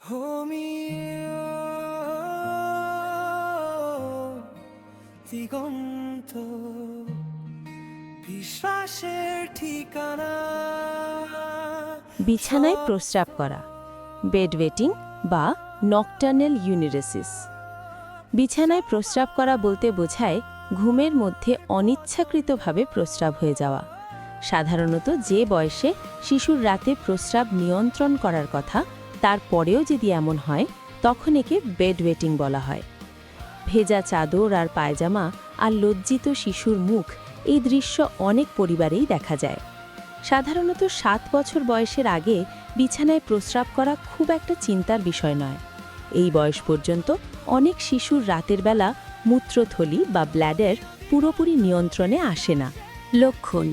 Homeo দিগন্ত বিশ্বাসের ঠিকানা। বিছানায় প্রস্রাব করা, বেড ওয়েটিং বা নকটার্নাল ইউনিরেসিস। বিছানায় প্রস্রাব করা বলতে বোঝায় ঘুমের মধ্যে অনিচ্ছাকৃতভাবে প্রস্রাব হয়ে যাওয়া। সাধারণত যে বয়সে শিশুর রাতে প্রস্রাব নিয়ন্ত্রণ করার কথা তারপরেও যদি এমন হয় তখন একে বেড ওয়েটিং বলা হয়। ভেজা চাদর আর পায়জামা আর লজ্জিত শিশুর মুখ, এই দৃশ্য অনেক পরিবারেই দেখা যায়। সাধারণত 7 বছর বয়সের আগে বিছানায় প্রস্রাব করা খুব একটা চিন্তার বিষয় নয়। এই বয়স পর্যন্ত অনেক শিশুর রাতের বেলা মূত্রথলি বা ব্ল্যাডার পুরোপুরি নিয়ন্ত্রণে আসে না। লক্ষণ: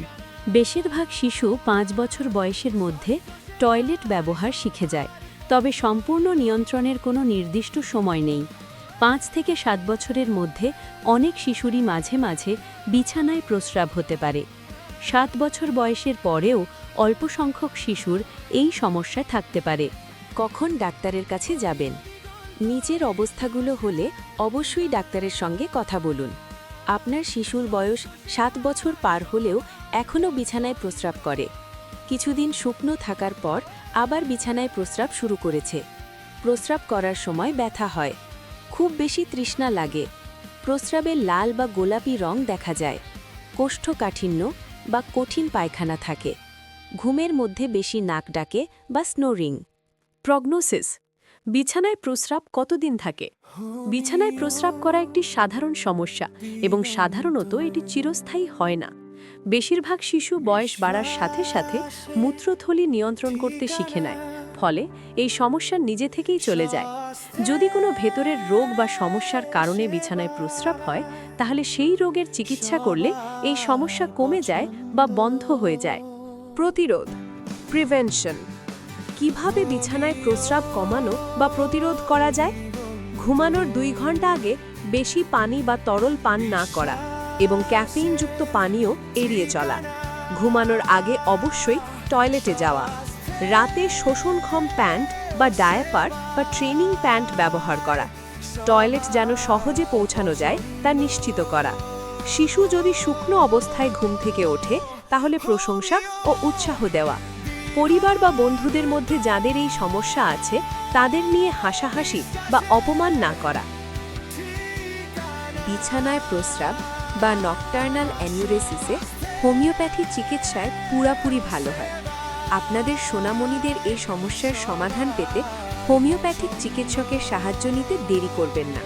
বেশিরভাগ শিশু 5 বছর বয়সের মধ্যে টয়লেট ব্যবহার শিখে যায়, তবে সম্পূর্ণ নিয়ন্ত্রণের কোনো নির্দিষ্ট সময় নেই। 5 থেকে 7 বছরের মধ্যে অনেক শিশুরই মাঝে মাঝে বিছানায় প্রস্রাব হতে পারে। 7 বছর বয়সের পরেও অল্প সংখ্যক শিশুর এই সমস্যা থাকতে পারে। কখন ডাক্তারের কাছে যাবেন? নিচের অবস্থাগুলো হলে অবশ্যই ডাক্তারের সঙ্গে কথা বলুন। আপনার শিশুর বয়স 7 বছর পার হলেও এখনও বিছানায় প্রস্রাব করে। কিছুদিন শুকনো থাকার পর আবার বিছানায় প্রস্রাব শুরু করেছে। প্রস্রাব করার সময় ব্যথা হয়। খুব বেশি তৃষ্ণা লাগে। প্রস্রাবে লাল বা গোলাপি রং দেখা যায়। কোষ্ঠকাঠিন্য বা কঠিন পায়খানা থাকে। ঘুমের মধ্যে বেশি নাক ডাকে বা স্নোরিং। প্রগনোসিস: বিছানায় প্রস্রাব কতদিন থাকে? বিছানায় প্রস্রাব করা একটি সাধারণ সমস্যা এবং সাধারণত এটি চিরস্থায়ী হয় না। বেশিরভাগ শিশু বয়স বাড়ার সাথে সাথে মূত্রথলি নিয়ন্ত্রণ করতে শিখে নেয়, ফলে এই সমস্যা নিজে থেকেই চলে যায়। যদি কোনো ভেতরের রোগ বা সমস্যার কারণে বিছানায় প্রস্রাব হয়, তাহলে সেই রোগের চিকিৎসা করলে এই সমস্যা কমে যায় বা বন্ধ হয়ে যায়। প্রতিরোধ, প্রিভেনশন: কিভাবে বিছানায় প্রস্রাব কমানো বা প্রতিরোধ করা যায়? ঘুমানোর 2 ঘন্টা আগে বেশি পানি বা তরল পান না করা এবং ক্যাফেইনযুক্ত পানীয় এড়িয়ে চলা। ঘুমানোর আগে অবশ্যই টয়লেটে যাওয়া। রাতে শোষণক্ষম প্যান্ট বা ডায়াপার বা ট্রেনিং প্যান্ট ব্যবহার করা। টয়লেট যেন সহজে পৌঁছানো যায় তা নিশ্চিত করা। শিশু যদি শুকনো অবস্থায় ঘুম থেকে ওঠে তাহলে প্রশংসা ও উৎসাহ দেওয়া। পরিবার বা বন্ধুদের মধ্যে যাদের এই সমস্যা আছে তাদের নিয়ে হাসাহাসি বা অপমান না করা। বিছানায় প্রস্রাব বা নকটার্নাল অ্যানিউরেসিসে হোমিওপ্যাথি চিকিৎসায় পুরাপুরি ভালো হয়। আপনাদের সোনামণিদের এই সমস্যার সমাধান পেতে হোমিওপ্যাথিক চিকিৎসকের সাহায্য নিতে দেরি করবেন না।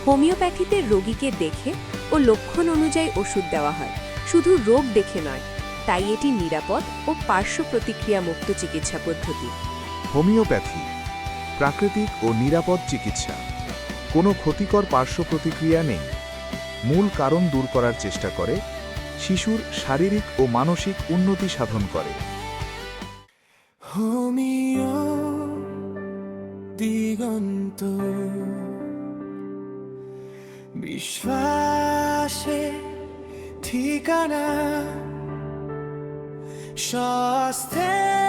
হোমিওপ্যাথিতে রোগীকে দেখে ও লক্ষণ অনুযায়ী ওষুধ দেওয়া হয়, শুধু রোগ দেখে নয়। তাই এটি নিরাপদ ও পার্শ্ব প্রতিক্রিয়া মুক্ত চিকিৎসা পদ্ধতি। হোমিওপ্যাথি প্রাকৃতিক ও নিরাপদ চিকিৎসা। কোনো ক্ষতিকর পার্শ্ব প্রতিক্রিয়া নেই। মূল কারণ দূর করার চেষ্টা করে, শিশুর শারীরিক ও মানসিক উন্নতি সাধন করে। হোমিও দিগন্ত বিশ্বাসের ঠিকানা। স্বাস্থ্যের